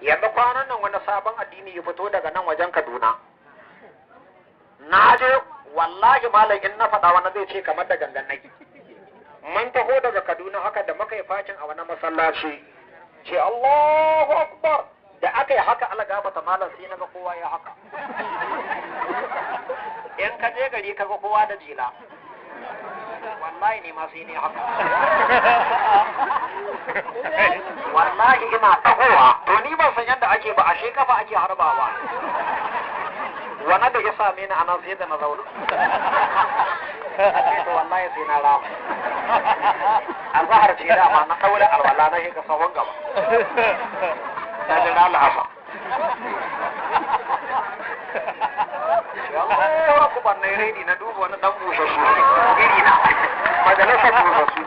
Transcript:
yanzu kwanan nan wani sabon addini ya fito daga nan wajen Kaduna na je wallahi malam in na faɗa wani zai ce kamar da gangan nake mun taho daga Kaduna haka da muka yi facin a wani masallaci ce Allahu Akbar da aka yi haka Allah gafata malam sai naga kowa ya haka in ka je gari kaga kowa da jila wallahi ne ma sai ne haka wallahi ina tahowa to ni ban san yadda ake ba ashe kafa ake harbawa wani da ya same ni anan sai da na zauna to wallahi sai na rama azhar ce da ma na daura alwala na hika sahon gaba da jira lahasa yawa ku ban nai redi na duba wani dan bushe shi iri na majalisar bushe su